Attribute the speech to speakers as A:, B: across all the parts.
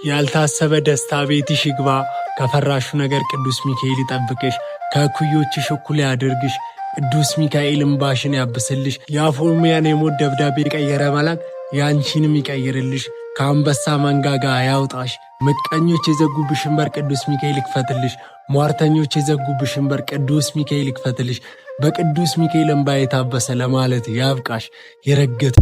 A: ያልታሰበ ደስታ ቤትሽ ይግባ፣ ከፈራሹ ነገር ቅዱስ ሚካኤል ይጠብቅሽ፣ ከእኩዮችሽ እኩል ያድርግሽ። ቅዱስ ሚካኤል እምባሽን ያብስልሽ። የአፎምያን የሞት ደብዳቤ የቀየረ መልአክ ያንቺንም ይቀይርልሽ። ከአንበሳ መንጋጋ ያውጣሽ። ምቀኞች የዘጉብሽን በር ቅዱስ ሚካኤል ይክፈትልሽ። ሟርተኞች የዘጉብሽን በር ቅዱስ ሚካኤል ይክፈትልሽ። በቅዱስ ሚካኤል እምባ የታበሰ ለማለት ያብቃሽ። የረገተ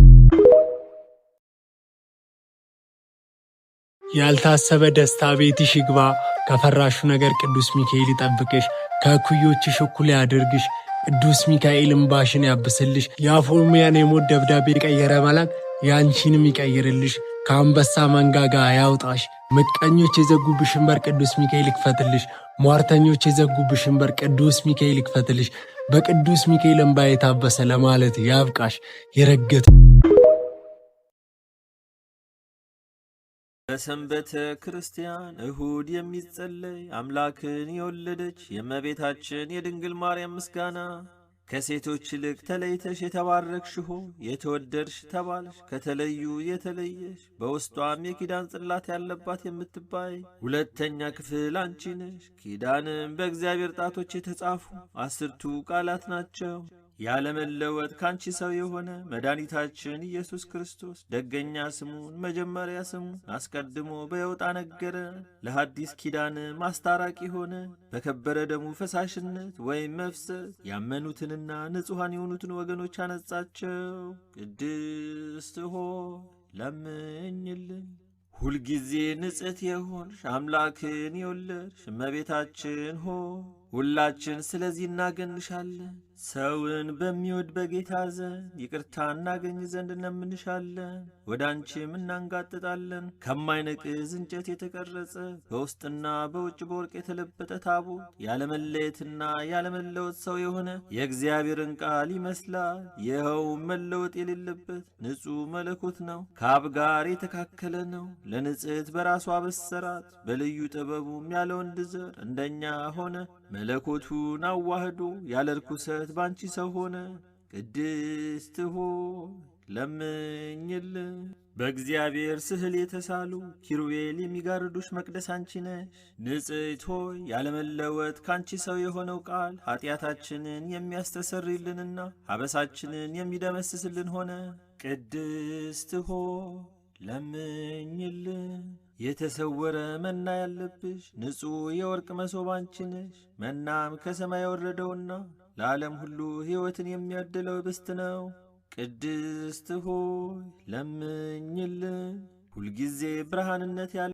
A: ያልታሰበ ደስታ ቤትሽ ይግባ፣ ከፈራሹ ነገር ቅዱስ ሚካኤል ይጠብቅሽ፣ ከእኩዮችሽ እኩል ያድርግሽ። ቅዱስ ሚካኤል እምባሽን ያብስልሽ። የአፎምያን የሞት ደብዳቤ የቀየረ መልአክ ያንቺንም ይቀይርልሽ። ከአንበሳ መንጋጋ ያውጣሽ። ምቀኞች የዘጉብሽን በር ቅዱስ ሚካኤል ይክፈትልሽ። ሟርተኞች የዘጉብሽን በር ቅዱስ ሚካኤል ይክፈትልሽ። በቅዱስ ሚካኤል እምባ የታበሰ ለማለት ያብቃሽ። የረገተ
B: በሰንበተ ክርስቲያን እሁድ የሚጸለይ አምላክን የወለደች የእመቤታችን የድንግል ማርያም ምስጋና። ከሴቶች ይልቅ ተለይተሽ የተባረክሽ ሆይ የተወደድሽ ተባልሽ። ከተለዩ የተለየሽ በውስጧም የኪዳን ጽላት ያለባት የምትባይ ሁለተኛ ክፍል አንቺ ነሽ። ኪዳንም በእግዚአብሔር ጣቶች የተጻፉ 10ቱ ቃላት ናቸው። ያለመለወጥ ካንቺ ሰው የሆነ መድኃኒታችን ኢየሱስ ክርስቶስ ደገኛ ስሙን መጀመሪያ ስሙን አስቀድሞ በየውጣ ነገረ። ለሐዲስ ኪዳን ማስታራቂ ሆነ። በከበረ ደሙ ፈሳሽነት ወይም መፍሰስ ያመኑትንና ንጹሐን የሆኑትን ወገኖች አነጻቸው። ቅድስት ሆይ ለምኝልን። ሁልጊዜ ንጽሕት የሆንሽ አምላክን የወለድሽ እመቤታችን ሆይ ሁላችን ስለዚህ እናገንሻለን። ሰውን በሚወድ በጌታ ዘንድ ይቅርታ እናገኝ ዘንድ እንለምንሻለን። ወደ አንቺም እናንጋጥጣለን። ከማይነቅዝ እንጨት የተቀረጸ በውስጥና በውጭ በወርቅ የተለበጠ ታቦት ያለመለየትና ያለመለወጥ ሰው የሆነ የእግዚአብሔርን ቃል ይመስላል። ይኸውም መለወጥ የሌለበት ንጹሕ መለኮት ነው። ከአብ ጋር የተካከለ ነው። ለንጽሕት በራሷ በሰራት በልዩ ጥበቡም ያለ ወንድ ዘር እንደኛ ሆነ። መለኮቱን አዋህዶ ያለ ርኩሰት ባንቺ ሰው ሆነ። ቅድስት ሆይ ለምኝልን። በእግዚአብሔር ስዕል የተሳሉ ኪሩቤል የሚጋርዱሽ መቅደስ አንቺ ነሽ። ንጽሕት ሆይ ያለመለወጥ ካንቺ ሰው የሆነው ቃል ኀጢአታችንን የሚያስተሰርይልንና ኀበሳችንን የሚደመስስልን ሆነ። ቅድስት ሆይ ለምኝልን። የተሰወረ መና ያለብሽ ንጹሕ የወርቅ መሶብ አንቺ ነሽ። መናም ከሰማይ የወረደውና ለዓለም ሁሉ ሕይወትን የሚያድለው ኅብስት ነው። ቅድስት ሆይ ለምኝልን። ሁልጊዜ ብርሃንነት ያለ